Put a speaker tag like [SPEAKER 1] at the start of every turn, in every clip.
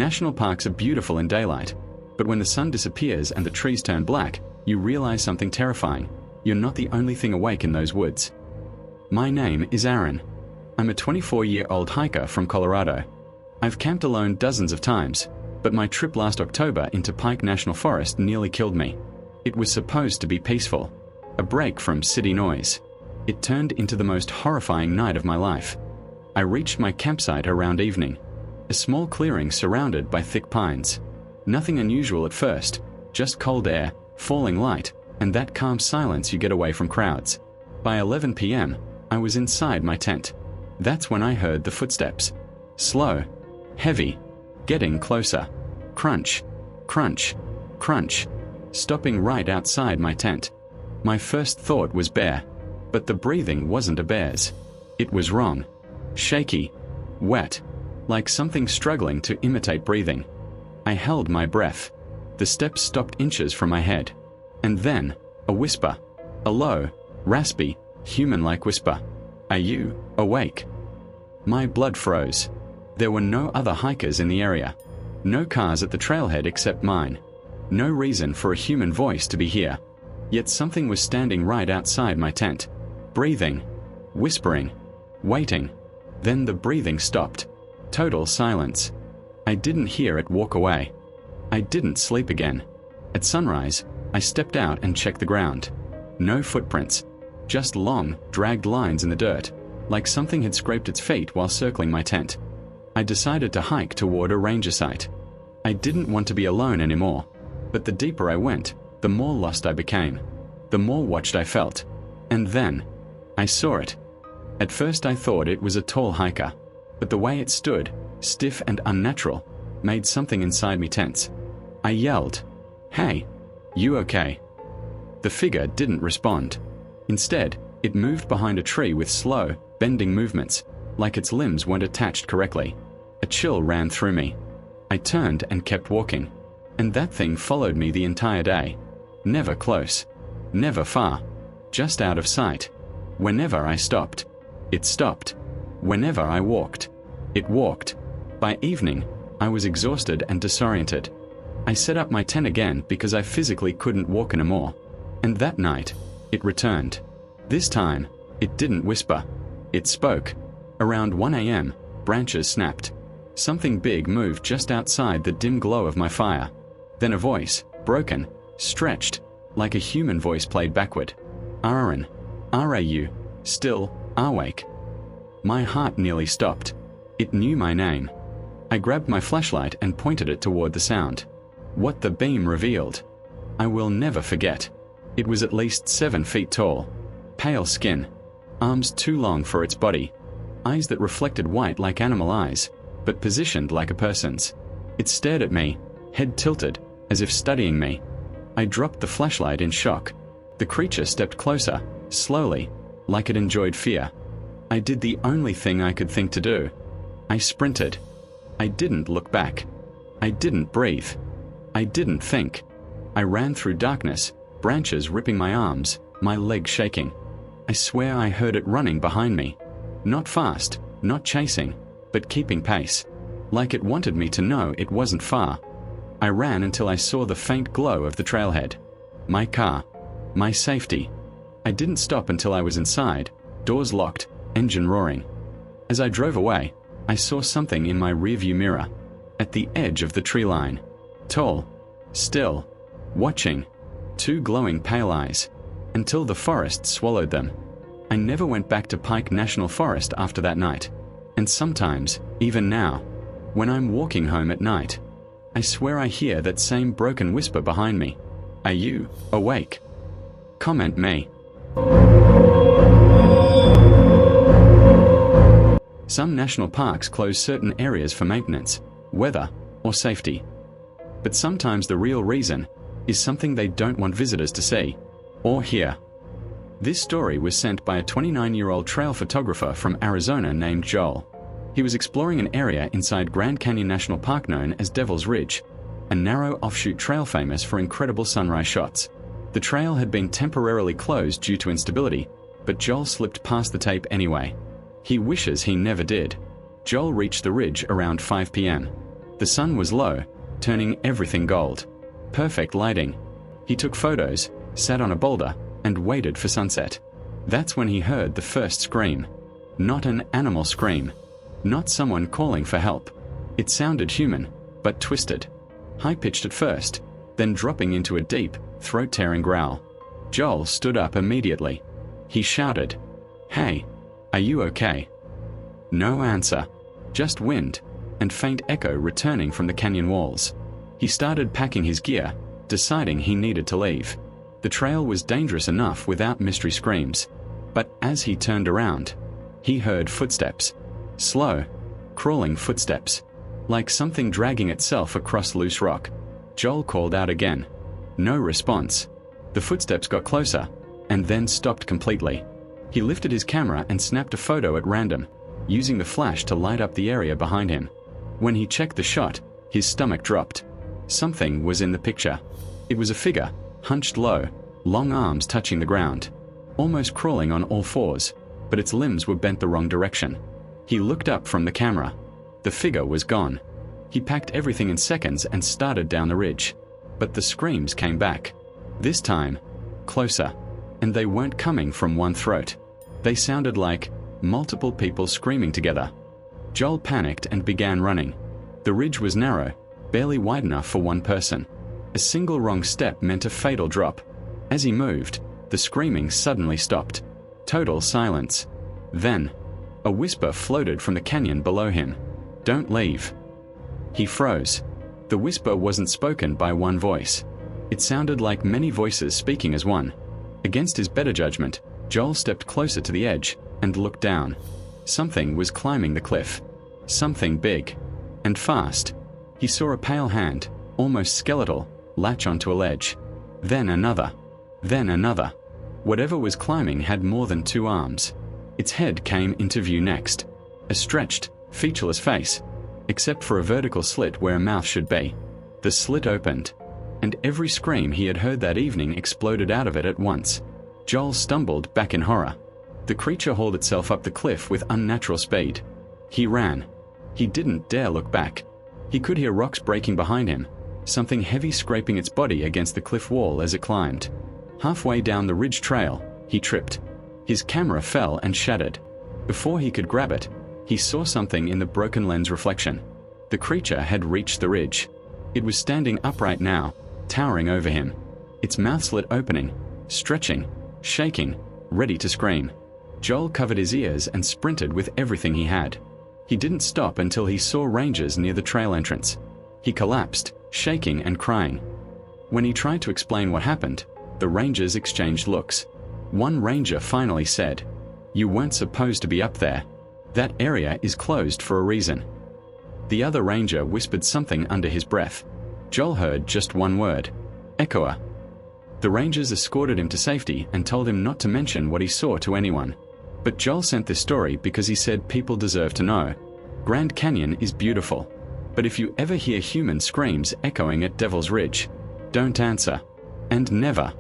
[SPEAKER 1] National parks are beautiful in daylight, but when the sun disappears and the trees turn black, you realize something terrifying. You're not the only thing awake in those woods. My name is Aaron. I'm a 24-year-old hiker from Colorado. I've camped alone dozens of times, but my trip last October into Pike National Forest nearly killed me. It was supposed to be peaceful, a break from city noise. It turned into the most horrifying night of my life. I reached my campsite around evening, a small clearing surrounded by thick pines. Nothing unusual at first, just cold air, falling light, and that calm silence you get away from crowds. By 11 p.m., I was inside my tent. That's when I heard the footsteps. Slow, heavy, getting closer. Crunch, crunch, crunch, stopping right outside my tent. My first thought was bear, but the breathing wasn't a bear's. It was wrong. Shaky, wet, like something struggling to imitate breathing. I held my breath. The steps stopped inches from my head. And then, a whisper. A low, raspy, human-like whisper. Are you awake? My blood froze. There were no other hikers in the area. No cars at the trailhead except mine. No reason for a human voice to be here. Yet something was standing right outside my tent. Breathing. Whispering. Waiting. Then the breathing stopped. Total silence. I didn't hear it walk away. I didn't sleep again. At sunrise, I stepped out and checked the ground. No footprints. Just long, dragged lines in the dirt, like something had scraped its feet while circling my tent. I decided to hike toward a ranger site. I didn't want to be alone anymore, but the deeper I went, the more lost I became. The more watched I felt. And then, I saw it. At first I thought it was a tall hiker, but the way it stood, stiff and unnatural, made something inside me tense. I yelled, "Hey, you okay?" The figure didn't respond. Instead, it moved behind a tree with slow, bending movements, like its limbs weren't attached correctly. A chill ran through me. I turned and kept walking. And that thing followed me the entire day. Never close. Never far. Just out of sight. Whenever I stopped, it stopped. Whenever I walked, it walked. By evening, I was exhausted and disoriented. I set up my tent again because I physically couldn't walk anymore. And that night, it returned. This time, it didn't whisper. It spoke. Around 1 a.m., branches snapped. Something big moved just outside the dim glow of my fire. Then a voice, broken, stretched, like a human voice played backward. "Aaron, are you still awake?" My heart nearly stopped. It knew my name. I grabbed my flashlight and pointed it toward the sound. What the beam revealed, I will never forget. It was at least 7 feet tall. Pale skin. Arms too long for its body. Eyes that reflected white like animal eyes, but positioned like a person's. It stared at me, head tilted, as if studying me. I dropped the flashlight in shock. The creature stepped closer, slowly, like it enjoyed fear. I did the only thing I could think to do. I sprinted. I didn't look back. I didn't breathe. I didn't think. I ran through darkness, branches ripping my arms, my legs shaking. I swear I heard it running behind me. Not fast, not chasing, but keeping pace. Like it wanted me to know it wasn't far. I ran until I saw the faint glow of the trailhead. My car. My safety. I didn't stop until I was inside, doors locked, engine roaring. As I drove away, I saw something in my rearview mirror. At the edge of the tree line. Tall. Still. Watching. 2 glowing pale eyes. Until the forest swallowed them. I never went back to Pike National Forest after that night. And sometimes, even now, when I'm walking home at night, I swear I hear that same broken whisper behind me. Are you awake? Comment me. Some national parks close certain areas for maintenance, weather, or safety. But sometimes the real reason is something they don't want visitors to see or hear. This story was sent by a 29-year-old trail photographer from Arizona named Joel. He was exploring an area inside Grand Canyon National Park known as Devil's Ridge, a narrow offshoot trail famous for incredible sunrise shots. The trail had been temporarily closed due to instability, but Joel slipped past the tape anyway. He wishes he never did. Joel reached the ridge around 5 p.m. The The sun was low, turning everything gold. Perfect lighting. He took photos, sat on a boulder, and waited for sunset. That's when he heard the first scream. Not an animal scream. Not someone calling for help. It sounded human, but twisted. High-pitched at first, then dropping into a deep, throat-tearing growl. Joel stood up immediately. He shouted, "Hey, are you okay?" No answer. Just wind, and faint echo returning from the canyon walls. He started packing his gear, deciding he needed to leave. The trail was dangerous enough without mystery screams. But as he turned around, he heard footsteps. Slow, crawling footsteps. Like something dragging itself across loose rock. Joel called out again. No response. The footsteps got closer, and then stopped completely. He lifted his camera and snapped a photo at random, using the flash to light up the area behind him. When he checked the shot, his stomach dropped. Something was in the picture. It was a figure, hunched low, long arms touching the ground, almost crawling on all fours, but its limbs were bent the wrong direction. He looked up from the camera. The figure was gone. He packed everything in seconds and started down the ridge. But the screams came back. This time, closer, and they weren't coming from one throat. They sounded like multiple people screaming together. Joel panicked and began running. The ridge was narrow, barely wide enough for one person. A single wrong step meant a fatal drop. As he moved, the screaming suddenly stopped. Total silence. Then, a whisper floated from the canyon below him. "Don't leave." He froze. The whisper wasn't spoken by one voice. It sounded like many voices speaking as one. Against his better judgment, Joel stepped closer to the edge and looked down. Something was climbing the cliff. Something big. And fast. He saw a pale hand, almost skeletal, latch onto a ledge. Then another. Then another. Whatever was climbing had more than two arms. Its head came into view next. A stretched, featureless face, except for a vertical slit where a mouth should be. The slit opened, and every scream he had heard that evening exploded out of it at once. Joel stumbled back in horror. The creature hauled itself up the cliff with unnatural speed. He ran. He didn't dare look back. He could hear rocks breaking behind him, something heavy scraping its body against the cliff wall as it climbed. Halfway down the ridge trail, he tripped. His camera fell and shattered. Before he could grab it, he saw something in the broken lens reflection. The creature had reached the ridge. It was standing upright now, towering over him. Its mouth slit opening, stretching, shaking, ready to scream. Joel covered his ears and sprinted with everything he had. He didn't stop until he saw rangers near the trail entrance. He collapsed, shaking and crying. When he tried to explain what happened, the rangers exchanged looks. One ranger finally said, "You weren't supposed to be up there. That area is closed for a reason." The other ranger whispered something under his breath. Joel heard just one word: "Echoer." The rangers escorted him to safety and told him not to mention what he saw to anyone. But Joel sent this story because he said people deserve to know. Grand Canyon is beautiful, but if you ever hear human screams echoing at Devil's Ridge, don't answer. And never,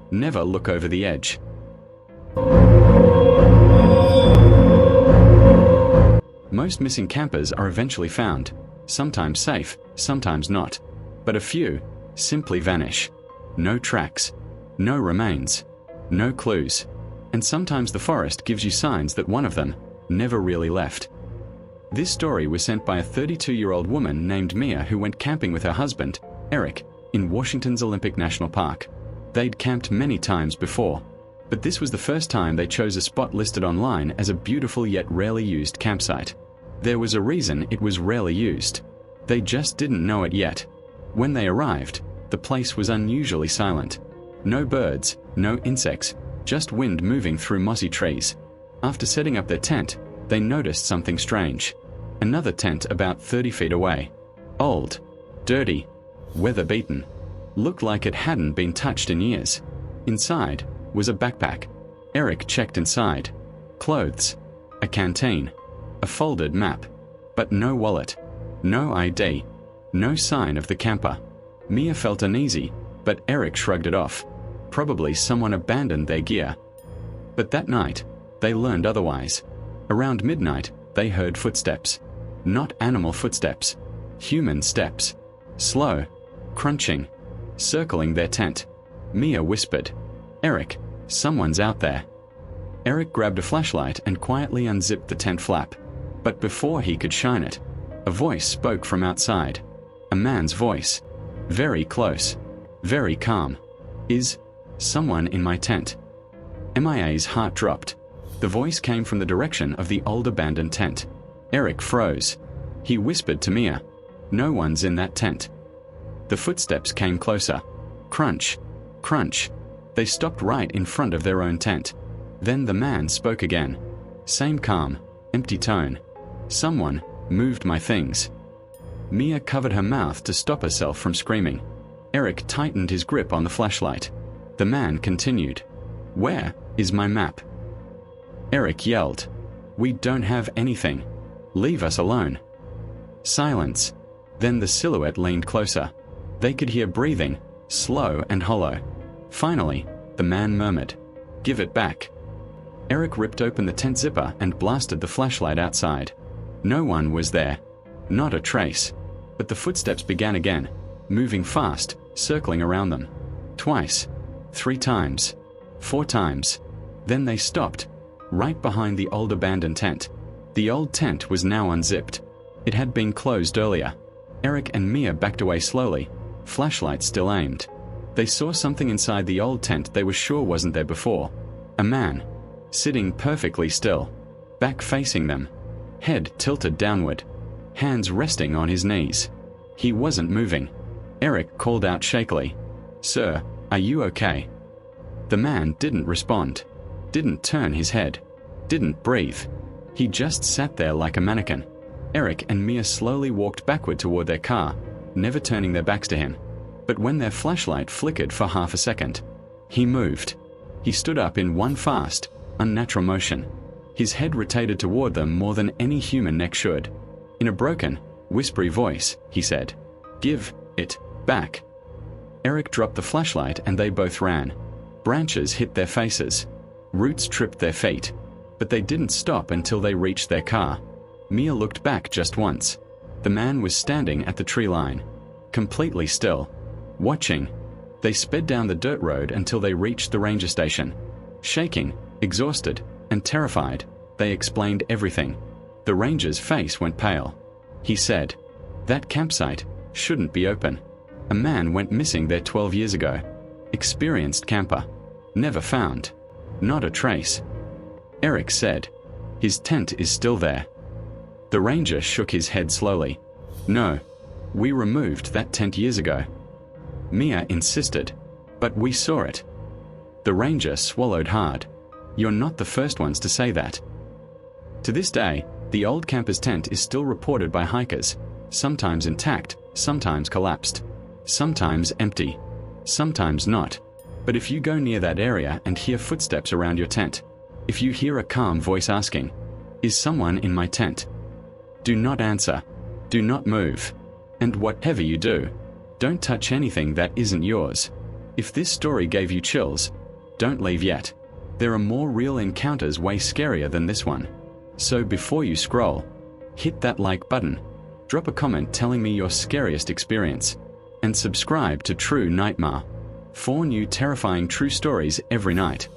[SPEAKER 1] never look over the edge. Most missing campers are eventually found, sometimes safe, sometimes not. But a few simply vanish. No tracks, no remains, no clues. And sometimes the forest gives you signs that one of them never really left. This story was sent by a 32-year-old woman named Mia who went camping with her husband, Eric, in Washington's Olympic National Park. They'd camped many times before, but this was the first time they chose a spot listed online as a beautiful yet rarely used campsite. There was a reason it was rarely used. They just didn't know it yet. When they arrived, the place was unusually silent. No birds, no insects, just wind moving through mossy trees. After setting up their tent, they noticed something strange. Another tent about 30 feet away. Old, dirty, weather-beaten. Looked like it hadn't been touched in years. Inside was a backpack. Eric checked inside. Clothes, a canteen, a folded map, but no wallet, no ID, no sign of the camper. Mia felt uneasy, but Eric shrugged it off. Probably someone abandoned their gear. But that night, they learned otherwise. Around midnight, they heard footsteps. Not animal footsteps. Human steps. Slow. Crunching. Circling their tent. Mia whispered, "Eric, someone's out there." Eric grabbed a flashlight and quietly unzipped the tent flap. But before he could shine it, a voice spoke from outside. A man's voice. Very close. Very calm. "Is someone in my tent?" MIA's heart dropped. The voice came from the direction of the old abandoned tent. Eric froze. He whispered to Mia, "No one's in that tent." The footsteps came closer. Crunch. Crunch. They stopped right in front of their own tent. Then the man spoke again. Same calm, empty tone. "Someone moved my things." Mia covered her mouth to stop herself from screaming. Eric tightened his grip on the flashlight. The man continued, "Where is my map?" Eric yelled, "We don't have anything. Leave us alone." Silence. Then the silhouette leaned closer. They could hear breathing, slow and hollow. Finally, the man murmured, "Give it back." Eric ripped open the tent zipper and blasted the flashlight outside. No one was there. Not a trace. But the footsteps began again, moving fast, circling around them. Twice. 3 times. 4 times. Then they stopped, right behind the old abandoned tent. The old tent was now unzipped. It had been closed earlier. Eric and Mia backed away slowly, flashlight still aimed. They saw something inside the old tent they were sure wasn't there before. A man, sitting perfectly still, back facing them, head tilted downward, hands resting on his knees. He wasn't moving. Eric called out shakily, "Sir, are you okay?" The man didn't respond, didn't turn his head, didn't breathe. He just sat there like a mannequin. Eric and Mia slowly walked backward toward their car, never turning their backs to him. But when their flashlight flickered for half a second, he moved. He stood up in one fast, unnatural motion. His head rotated toward them more than any human neck should. In a broken, whispery voice, he said, "Give it back." Eric dropped the flashlight and they both ran. Branches hit their faces. Roots tripped their feet. But they didn't stop until they reached their car. Mia looked back just once. The man was standing at the tree line, completely still, watching. They sped down the dirt road until they reached the ranger station. Shaking, exhausted, and terrified, they explained everything. The ranger's face went pale. He said, "That campsite shouldn't be open. A man went missing there 12 years ago. Experienced camper. Never found. Not a trace." Eric said, "His tent is still there." The ranger shook his head slowly. "No, we removed that tent years ago." Mia insisted, "But we saw it." The ranger swallowed hard. "You're not the first ones to say that." To this day, the old camper's tent is still reported by hikers, sometimes intact, sometimes collapsed, sometimes empty, sometimes not. But if you go near that area and hear footsteps around your tent, if you hear a calm voice asking, "Is someone in my tent?" do not answer. Do not move. And whatever you do, don't touch anything that isn't yours. If this story gave you chills, don't leave yet. There are more real encounters way scarier than this one. So before you scroll, hit that like button, drop a comment telling me your scariest experience, and subscribe to True Nightmare. 4 new terrifying true stories every night.